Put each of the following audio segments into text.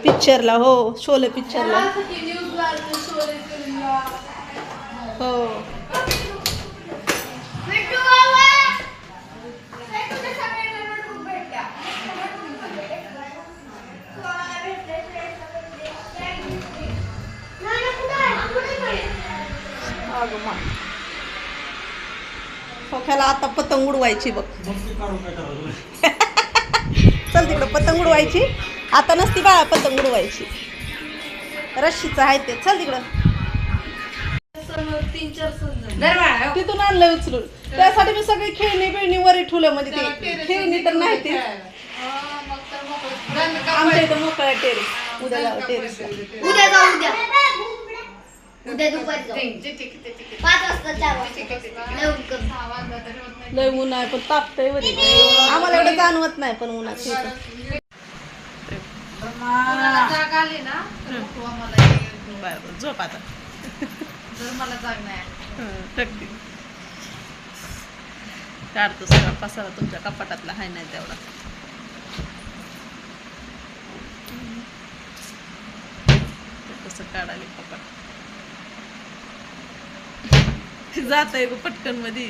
पिक्चरला हो शोले पिक्चरला हो खोक्याला आता पतंग उडवायची बघ चल तिकडं पतंग उडवायची आता नसती बाळा पतंग उडवायची रश्शीचं आहे ते चल तिकडं तिथून आणलं उचलून त्यासाठी मी सगळी खेळणी बिळणी वर ठेवलं म्हणजे ते खेळणी तर नाही ते आमच्या इथं मोकळा टेरेस उद्या जाऊ टेरेस उद्या जाऊ उद्या दुपारी जाऊ 5 वाजता 4 वाजता लय ऊन आहे पण तापतंय वरी आम्हाला एवढं जाणवत नाही पण उन्हात जाग आली ना बरं झोप आता मला जाग नाही टकती काढतो सगळा पसारा तुमच्या कपाटातला हाय नाही तेवढा कसं काढायला कपाट जात आहे पटकन मध्ये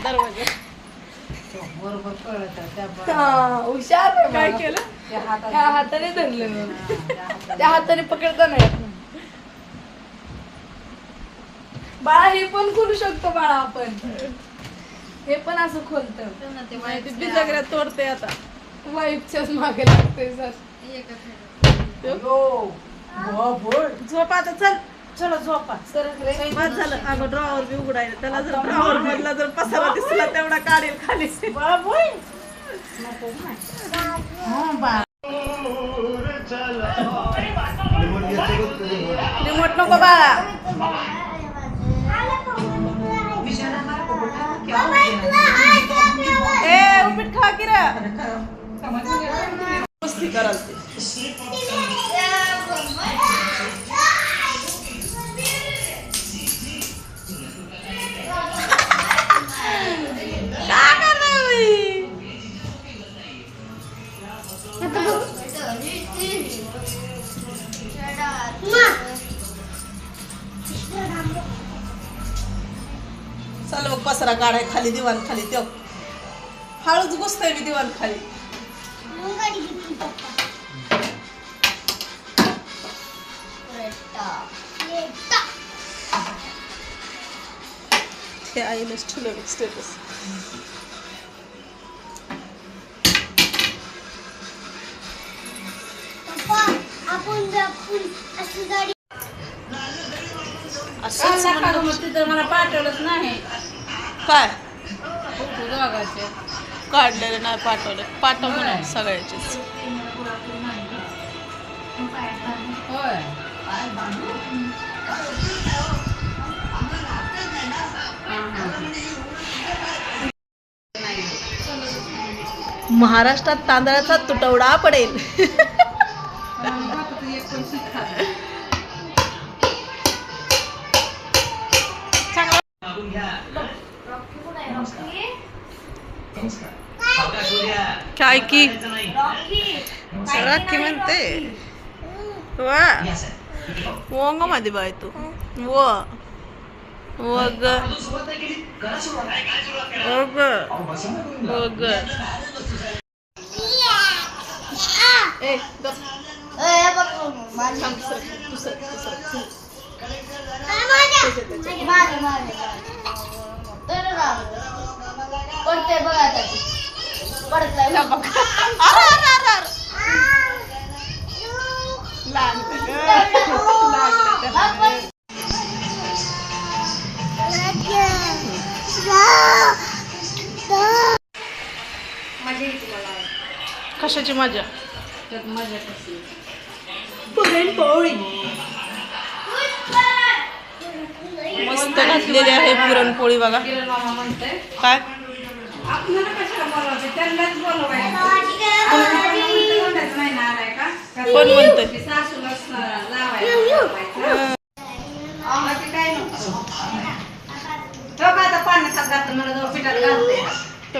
दरवाजा हुशार काय केलं त्या हाताने धरलं त्या हाताने पकडता नाही बाळा हे पण खोलू शकतो बाळा आपण हे पण असं खोलतं बिजागऱ्या तोडते आता वाईफच्याच मागे लागते सर झोपा आता चल चलो झोपा बस झालं अगं ड्रॉवर बी उघडायला त्याला जर ड्रॉवर मधला जर पसारा दिसला तेवढा काढेल खाली रिमोट नको बाळा ए उपीट खा की रे मस्ती कराल ते चल बघ पसरा काढाय खाली दिवाण खाली तेव हळूच घुसतंय मी दिवाण खाली हे आईनच ठेवलं स्टेटस तिथं मला पाठवलंच नाही काय दोघांचे काढलेले नाही पाठवले पाठव म्हणा सगळ्याचेच होय महाराष्ट्रात तांदळाचा तुटवडा पडेल काय की राखी म्हणते वा वंग मध्ये बाय तू व वग वग वग ए पडते बघा पडतलाय कशाची मजा मजा कशी पुरणपोळी मस्त घातलेली आहे पुरणपोळी बघा काय कोण म्हणतंय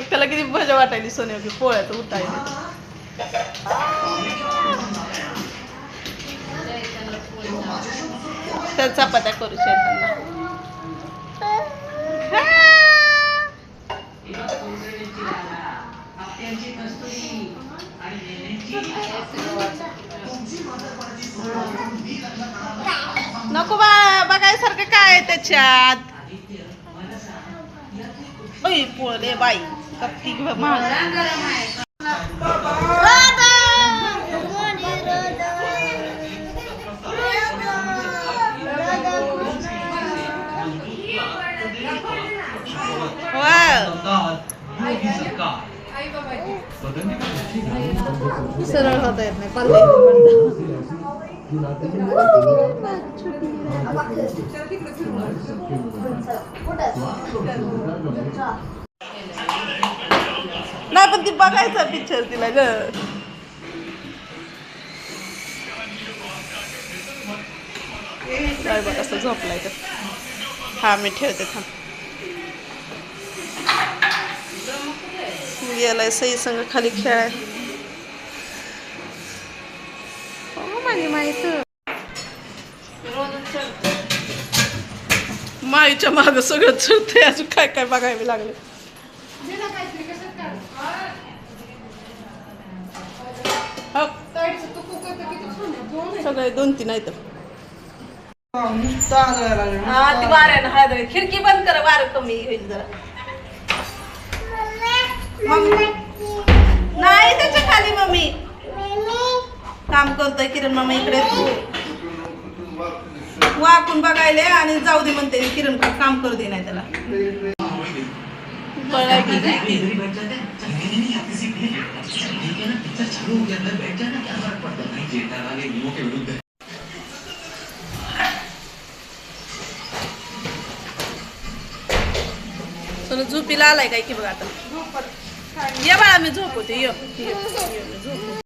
त्याला किती मजा वाटायली सोन्या पोळ्यात उठायला तर चपात्या करू शेतांना. नको बा बघायसारखं काय आहे त्याच्यात. बाई पोळले बाई कप्पी सरळ होता येत नाही पाल्ले नाही पण ती बघायचा पिक्चर तिला ग. काय बघ असं झोपलाय तर. हा मी ठेवते थांब. गेलाय सई संग खाली खेळाय. माझी माहित माईच्या माग सगळं चढतंय. अजून काय काय बघायला लागले. सगळे 2-3 आहेत. हा ती वाऱ्यानं हाय. खिडकी बंद करा वारं कमी होईल जरा. मम्मी नाही त्याच्या खाली मम्मी काम करतोय किरण मामा इकडे. वाकून बघायले आणि जाऊ दे म्हणते किरण काम करू दे नाही त्याला. चलो झोपीला आलाय काय की बघा आता. ये बाळा मी झोपवते. ये झोप.